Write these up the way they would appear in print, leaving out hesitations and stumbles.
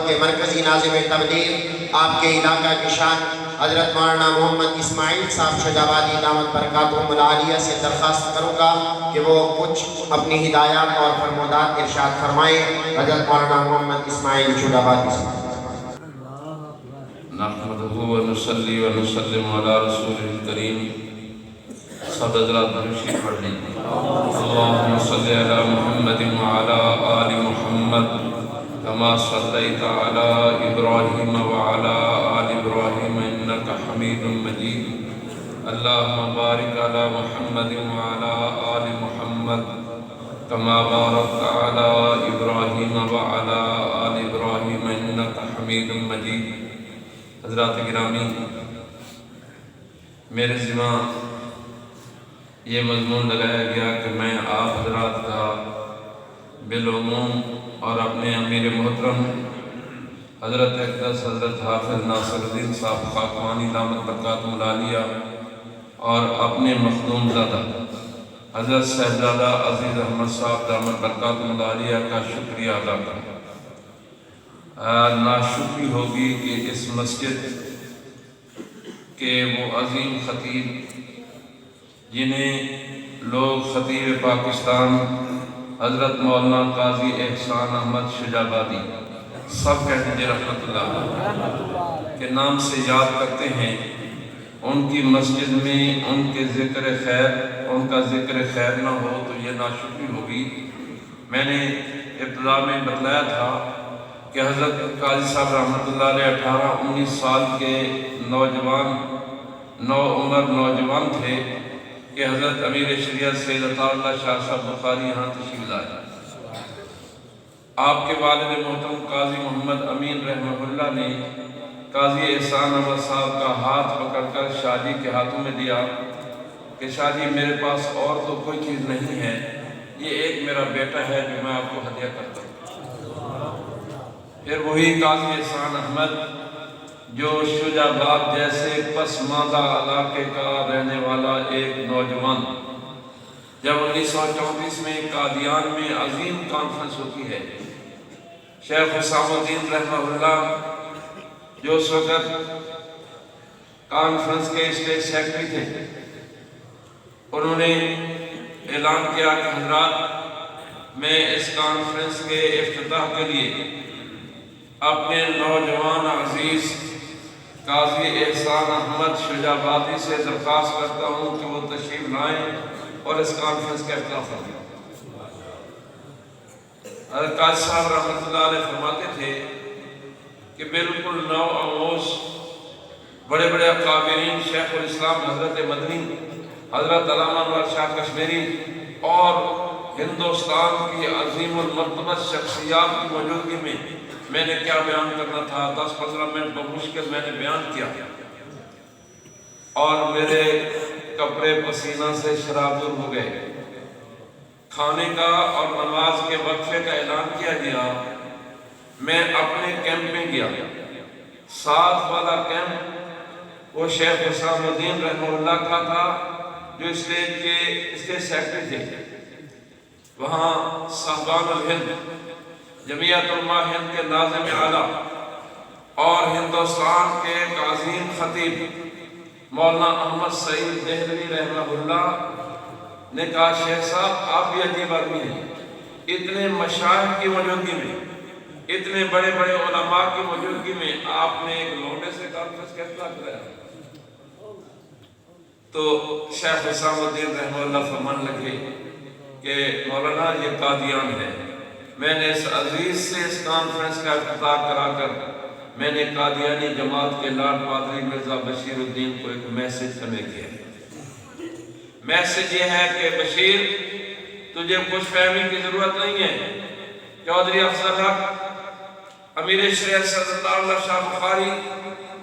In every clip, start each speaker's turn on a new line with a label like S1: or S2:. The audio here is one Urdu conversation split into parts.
S1: کے مرکزی ناظم تبلیغ آپ کے علاقہ کی شان حضرت مولانا محمد اسماعیل صاحب شجابادی دامت برکاتہم العالیہ سے درخواست کروں گا کہ وہ کچھ اپنی ہدایات اور فرمودات ارشاد فرمائیں۔ حضرت مولانا محمد اسماعیل شجابادی صاحب۔
S2: نحمدہ و نصلی و نسلم علی رسول الکریم۔ سب حضرات درشی پڑھ لیں۔ اللہم صلی علی محمد وعلی آل محمد کما صلیت علی ابراہیم وعلی آل ابراہیم انکا حمید مجید۔ اللہم بارک علی محمد وعلی آل محمد کما بارکت علی ابراہیم وعلی آل ابراہیم انکا حمید مجید۔ حضرات گرامی، میرے ذمہ یہ مضمون لگایا گیا کہ میں آپ حضرات کا بالعموم اور اپنے امیر محترم حضرت اقدس حضرت حافظ ناصر الدین صاحب خاکوانی دامت برکاتہم العالیہ اور اپنے مخدوم زادہ حضرت صاحبزادہ عزیز احمد صاحب دامت برکاتہم العالیہ کا شکریہ ادا کروں۔ ناشکری ہوگی کہ اس مسجد کے وہ عظیم خطیب جنہیں لوگ خطیب پاکستان حضرت مولانا قاضی احسان احمد شجابادی سب کہتے ہیں رحمت اللہ کے نام سے یاد کرتے ہیں، ان کی مسجد میں ان کے ان کا ذکر خیر نہ ہو تو یہ ناشکری ہوگی۔ میں نے ابتدا میں بتلایا تھا کہ حضرت قاضی صاحب رحمت اللہ علیہ 18-19 سال کے نوجوان تھے کہ حضرت امیر شریعت سید عطا اللہ شاہ صاحب بخاری یہاں تشریف لائے۔ آپ کے والد محترم قاضی محمد امین رحمہ اللہ نے قاضی احسان احمد صاحب کا ہاتھ پکڑ کر شاہ جی کے ہاتھوں میں دیا کہ شاہ جی میرے پاس اور تو کوئی چیز نہیں ہے، یہ ایک میرا بیٹا ہے جو میں آپ کو ہدیہ کرتا ہوں۔ پھر وہی قاضی احسان احمد جو شجاباد جیسے پسماندہ علاقے کا رہنے والا ایک نوجوان، جب 1934 میں قادیان میں عظیم کانفرنس ہوتی ہے، شیخ حسام الدین رحمہ اللہ جو اس وقت کانفرنس کے اسٹیٹ سیکرٹری تھے، انہوں نے اعلان کیا کہ حضرات میں اس کانفرنس کے افتتاح کے لیے اپنے نوجوان عزیز قاضی احسان احمد شجابادی سے درخواست کرتا ہوں کہ وہ تشریف لائیں اور اس کانفرنس کا افتتاح کریں۔ حضرت قاضی صاحب رحمت اللہ علیہ فرماتے تھے کہ بالکل نو آموز بڑے بڑے اکابرین شیخ الاسلام حضرت مدنی، حضرت علامہ انور شاہ کشمیری اور ہندوستان کی عظیم المرتبہ شخصیات کی موجودگی میں نے کیا بیان کرنا تھا، 10-15 منٹ بمشکل میں نے بیان کیا اور میرے کپڑے پسینہ سے شرابور ہو گئے۔ کھانے کا اور نماز کے وقفے کا اعلان کیا گیا۔ میں اپنے کیمپ میں گیا، 7 والا کیمپ وہ شیخ حسام الدین رحمہ اللہ کا تھا جو اسٹیٹ سیکرٹری تھے۔ وہاں صاحبان الہند، جمعیت علماء ہند کے ناظم اعلیٰ اور ہندوستان کے ایک عظیم خطیب مولانا احمد سعید دہلوی رحمہ اللہ نے کہا شیخ صاحب آپ بھی عجیب آدمی ہیں، اتنے مشائخ کی موجودگی میں، اتنے بڑے بڑے علماء کی موجودگی میں آپ نے ایک لوٹے سے کانفرنس کا افتتاح کرایا۔ تو شیخ حسام الدین رحمہ اللہ فرمان لگے کہ مولانا یہ قادیان ہے۔ میں نے اس عزیز سے اس کانفرنس کا افتتاح کرا کر میں نے قادیانی جماعت کے لاڈ پادری مرزا بشیر الدین کو ایک میسج کنوے کیا۔ میسج یہ ہے کہ بشیر تجھے خوش فہمی کی ضرورت نہیں ہے، چودھری افضل حق، امیر شریعت سید عطا اللہ شاہ بخاری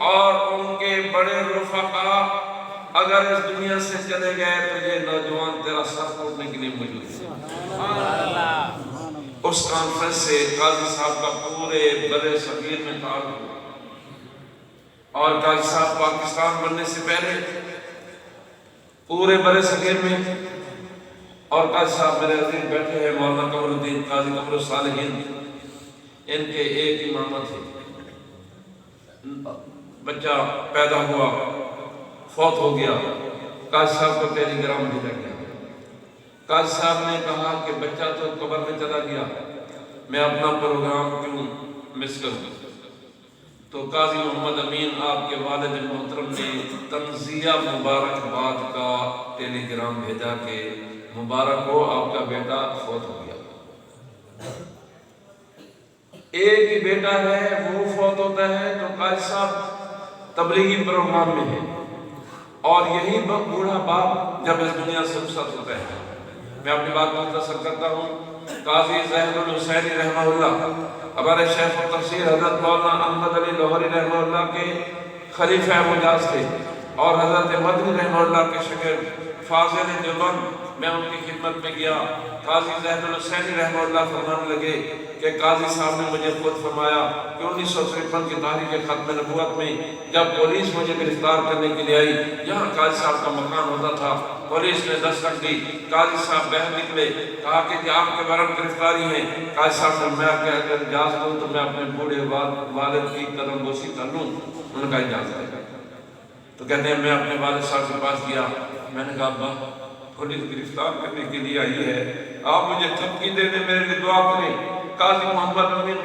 S2: اور ان کے بڑے رفقا اگر اس دنیا سے چلے گئے تو یہ نوجوان تیرا سر پھوڑنے کے لیے موجود ہے۔ اس کانفرنس سے قاضی صاحب کا پورے برے صغیر میں تعلق ہوا اور قاضی صاحب پاکستان بننے سے پہلے پورے برے صغیر میں، اور قاضی صاحب میرے عزیز بیٹھے ہیں مولانا قمر الدین قاضی قمر الصالحین ان کے ایک امامت تھی، بچہ پیدا ہوا، فوت ہو گیا، قاضی صاحب کو ٹیلی گرام بھیجا گیا۔ قاضی صاحب نے کہا کہ بچہ تو قبر میں چلا گیا، میں اپنا پروگرام کیوں مس کروں؟ تو قاضی محمد امین آپ کے والد محترم نے تنزیہ مبارکباد کا ٹیلی گرام بھیجا کہ مبارک ہو، آپ کا بیٹا فوت ہو گیا۔ ایک ہی بیٹا ہے، وہ فوت ہوتا ہے تو قاضی صاحب تبلیغی پروگرام میں ہے، اور یہی بوڑھا باپ جب اس دنیا سے رخصت ہوتا ہے۔ میں اپنی بات مختصر کرتا ہوں۔ قاضی ظاہر الحسینی رحمہ اللہ ہمارے شیخ التفسیر حضرت مولانا احمد علی لاہوری رحمہ اللہ کے خلیفہ مجاز تھے، اور حضرت مدنی رحمہ اللہ کے شاگرد فاضل دیوبند، میں ان کی خدمت میں گیا۔ قاضی ظاہر الحسینی رحمہ اللہ فرمانے لگے کہ قاضی صاحب نے مجھے خود فرمایا کہ 1953 کی تاریخ ختم نبوت میں جب پولیس مجھے گرفتار کرنے کے لیے آئی، یہاں قاضی صاحب کا مکان ہوتا تھا، پولیس نے دستک دی، قاضی صاحب باہر نکلے، کہا کہ آپ کے بارے میں گرفتاری ہے۔ قاضی صاحب نے میں اگر اجازت دوں تو میں اپنے بوڑھے والد کی قدم بوسی کر لوں؟ ان کا اجازت ہے۔ تو کہتے ہیں میں اپنے والد صاحب کے پاس گیا، میں نے کہا ابا پولیس گرفتار کرنے کے لیے آئی ہے، آپ مجھے دھمکی دے دیں، میرے لیے دعا کریں۔ قاضی محمد امین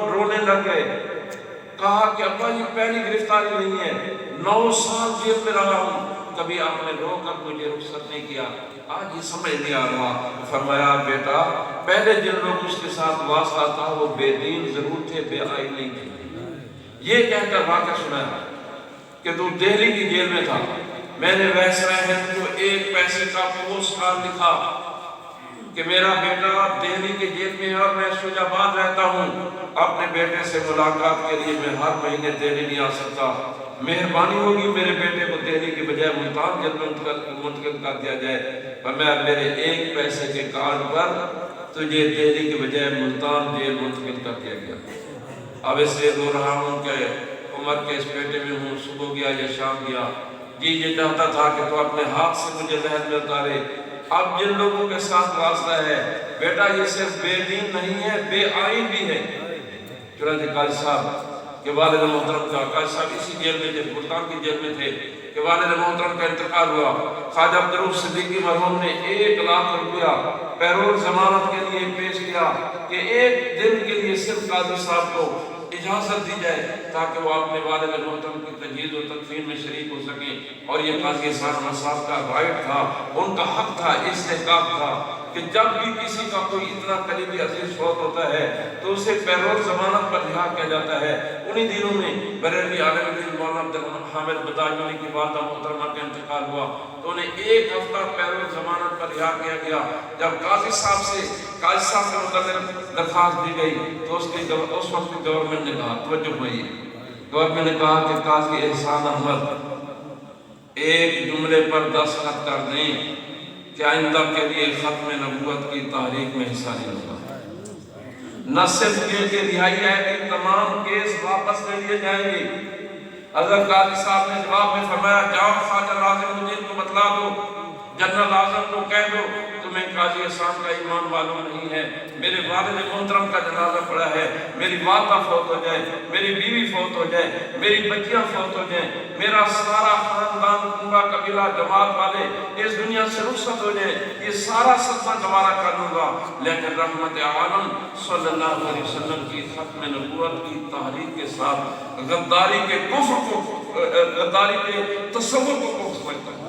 S2: رونے لگ گئے، کہا کہ ابا یہ پہلی گرفتاری نہیں ہے، 9 سال جیل میں رہا ہوں، کبھی آپ نے رو کر مجھے رخصت نہیں کیا، آج یہ سمجھ نہیں آ رہا۔ فرمایا بیٹا پہلے جن لوگ اس کے ساتھ واسطہ تھا وہ بے دین ضرور تھے، بے آئین نہیں تھے۔ یہ کہہ کر واقعہ سنایا کہ تو دہلی کی جیل میں تھا، میں نے ویسرا ہند کو 1 پیسے کا پوسٹ کارڈ لکھا کہ میرا بیٹا دہلی کے جیل میں ہے اور میں شجاع آباد رہتا ہوں، اپنے بیٹے سے ملاقات کے لیے میں ہر مہینے دہلی نہیں آ سکتا، مہربانی ہوگی میرے بیٹے کو دہلی کے بجائے ملتان جیل میں منتقل کر دیا جائے۔ اور میں میرے 1 پیسے کے کارڈ پر تجھے دہلی کے بجائے ملتان جیل منتقل کر دیا گیا۔ اب اس لیے رو رہا ہوں کہ عمر کے اس بیٹے میں ہوں، صبح گیا یا شام گیا، جی یہ چاہتا تھا کہ تو اپنے ہاتھ سے مجھے ذہن میں اتارے۔ اب جن لوگوں کے ساتھ واسطہ ہے بیٹا یہ صرف بے دین نہیں ہے، بے آئین بھی ہے۔ چنانچہ قاضی صاحب کہ والد محترم کا، قاضی صاحب اسی جیل میں تھے، ملتان کی جیل میں تھے کہ والد محترم کا انتقال ہوا۔ خواجہ عبدالرؤف صدیقی مرحوم نے 1 لاکھ روپیہ پیرول ضمانت کے لیے پیش کیا کہ 1 دن کے لیے صرف قاضی صاحب کو اجازت دی جائے تاکہ وہ اپنے والد محترم کی تجہیز و تدفین میں شریک ہو سکیں۔ اور یہ قاضی احسان صاحب کا رائٹ تھا، ان کا حق تھا، استحقاق تھا کہ جب بھی کسی کا کوئی اتنا قریبی عزیز فوت ہوتا ہے تو اسے پیرول ضمانت پر رہا کیا جاتا ہے۔ انہی دنوں میں بریلوی عالم دین مولانا عبدالحامد بدایونی کی والدہ محترمہ کا انتقال ہوا تو انہیں 1 ہفتہ پیرول ضمانت پر رہا کیا گیا۔ جب قاضی صاحب سے درخواست دی گئی تو اس وقت کی گورنمنٹ نے کہا، توجہ ہوئی، گورنمنٹ نے کہا کہ قاضی احسان احمد 1 جملے پر دستخط کر دیں کہ آئندہ کے لیے ختم نبوت کی تحریک میں حصہ نہیں ہوگا۔ نہ صرف کہ رہائی ہے کہ تمام کیس واپس لے لیے جائیں گے۔ حضرت قاضی صاحب نے جواب میں فرمایا جاؤ خواجہ ناظم الدین کو بتلا دو، جنرل اعظم کو کہہ دو تمہیں قاضی احسان کا ایمان معلوم نہیں ہے، میرے والد محترم کا جنازہ پڑا ہے، میری والدہ فوت ہو جائے، میری بیوی فوت ہو جائے، میری بچیاں فوت ہو جائیں، میرا سارا خاندان پورا قبیلہ جماعت والے اس دنیا سے رخصت ہو جائے، یہ سارا صدمہ گوارا کر لوں گا، لیکن رحمت عالم صلی اللہ علیہ وسلم کی ختم نبوت کی تحریک کے ساتھ غداری کے کفر کو، غداری کے تصور کو سمجھتا ہوں۔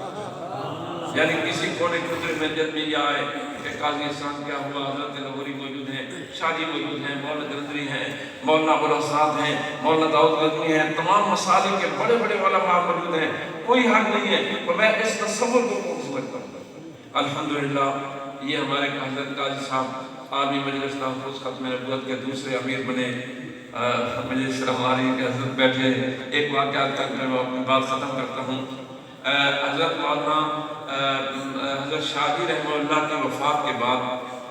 S2: یعنی کسی کونے خطرے میں جب بھی آئے کہ قاضی احسان کیا ہوا، حضرت لاہوری موجود ہیں، شادی موجود ہیں، مولانا جلندری ہیں، مولانا ابوالاسعد ہیں، مولانا داؤد غزنوی ہیں، تمام مسالک کے بڑے بڑے علماء موجود ہیں، کوئی حق نہیں ہے تو میں اس تصور کو سمجھتا ہوں۔ الحمدللہ یہ ہمارے حضرت قاضی صاحب عالمی مجلس تحفظ ختم نبوت کے دوسرے امیر بنے۔ مجلس ہماری کے حضرت بیٹھے، ایک واقعہ تک میں اپنی بات ختم کرتا ہوں۔ حضرت مولانا حضرت شاہی رحمہ اللہ کی وفات کے بعد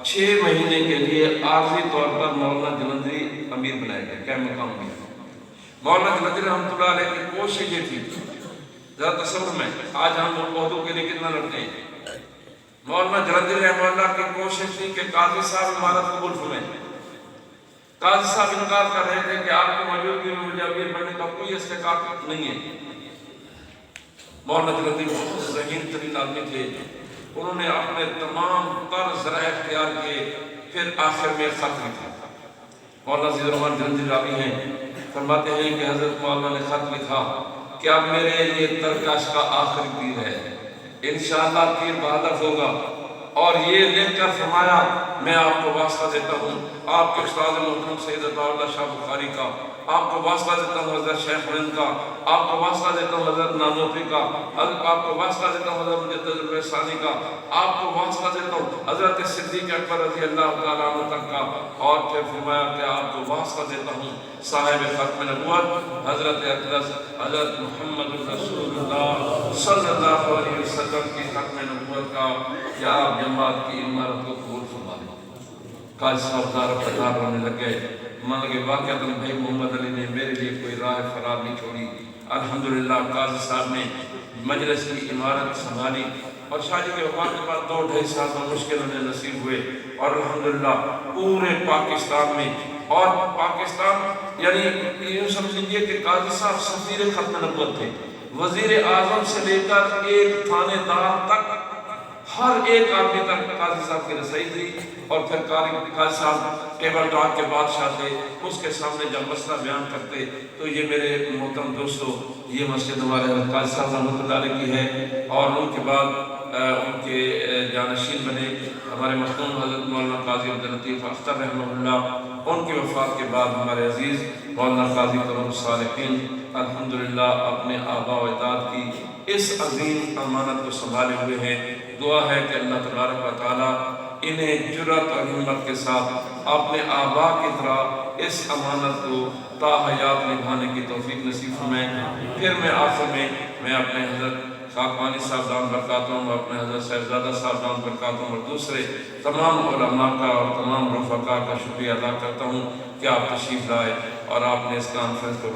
S2: 6 مہینے کے لیے عارضی طور پر مولانا جلندری امیر بنائے گئے، کیا مقام بھی مولانا جلندری رحمۃ اللہ علیہ کی کوشش یہ تھی، ذرا تصور میں آج ہم عہدوں کے لیے کتنا لڑتے ہیں۔ مولانا جلندری رحمہ اللہ کی کوشش تھی کہ قاضی صاحب امارت قبول فرمائیں، قاضی صاحب انکار کر رہے تھے کہ آپ کی موجودگی میں مجھے امیر بننے کا کوئی استحقاق نہیں ہے۔ مولانا جلندی بہت ذہین ترین آدمی تھے، انہوں نے اپنے تمام تر ذرائع اختیار کیے، پھر آخر میں خط لکھا۔ مولانا عزیز الرحمن جلندی راوی ہیں، فرماتے ہیں کہ حضرت مولانا نے خط لکھا کہ اب میرے لیے ترکش کا آخری تیر ہے، انشاءاللہ تیر بہدف ہوگا، اور یہ لکھ کر فرمایا میں آپ کو واسطہ دیتا ہوں آپ کے استاد محترم سید عطا اللہ شاہ بخاری کا، آپ کو واسطہ دیتا ہوں حضرت شیخ ہند کا، آپ کو واسطہ دیتا ہوں حضرت نانوتری کا، آپ کو واسطہ دیتا ہوں حضرت مجدد الرحسانی کا، آپ کو واسطہ دیتا ہوں حضرت صدیق اکبر رضی اللہ تعالیٰ عنہ تک کا، اور پھر فرمایا کہ آپ کو واسطہ دیتا ہوں صاحب ختم نبوت حضرت اقدس حضرت محمد رسول اللہ صلی اللہ علیہ وسلم کی ختم نبوت کا، کیا آپ جماعت کی عمارت کو قبول فرما لیں۔ قاضی صاحب دار پتار ہونے لگے، مان لگے واقعہ بھائی محمد علی نے میرے لیے کوئی راہ فرار نہیں چھوڑی۔ الحمدللہ قاضی صاحب نے مجلس کی عمارت سنبھالی، اور شاہ جی کے وفات کے بعد 2-2.5 سال میں مشکل انہیں نصیب ہوئے، اور الحمدللہ پورے پاکستان میں، اور پاکستان یعنی یوں سمجھ لیجیے کہ قاضی صاحب سفیر ختم نبوت تھے، وزیر اعظم سے لے کر ایک تھانے دار تک ہر ایک آدمی تک قاضی صاحب کی رسائی تھی، اور پھر قاضی صاحب ٹیبل ٹاک کے بادشاہ تھے، اس کے سامنے جب مسئلہ بیان کرتے تو یہ میرے محترم دوستو یہ مسجد ہمارے حضرت قاضی صاحب رحمۃ اللہ علیہ کی ہے، اور ان کے بعد ان کے جانشین بنے ہمارے مرحوم حضرت مولانا قاضی عبداللطیف اختر رحمہ اللہ، ان کی وفات کے بعد ہمارے عزیز مولانا قاضی کرم الصالحین الحمدللہ اپنے آباء و اجداد کی اس عظیم امانت کو سنبھالے ہوئے ہیں۔ دعا ہے کہ اللہ تبارک و تعالیٰ انہیں جرأت اور ہمت کے ساتھ اپنے آباء کی طرح اس امانت کو تا حیات نبھانے کی توفیق نصیب فرمائے۔ پھر میں آخر میں اپنے حضرت خاکوانی صاحب دام برکاتہم، اپنے حضرت صاحبزادہ صاحب دام برکاتہم، اور دوسرے تمام علماء کا اور تمام رفقاء کا شکریہ ادا کرتا ہوں کہ آپ تشریف لائے اور آپ نے اس کانفرنس کو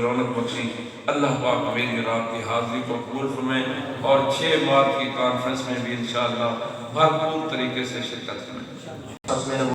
S2: رونق بخشی۔ اللہ پاک میری اور آپ کی حاضری کو قبول فرمائے، اور 6 مارچ کی کانفرنس میں بھی انشاءاللہ بھرپور طریقے سے شرکت کریں۔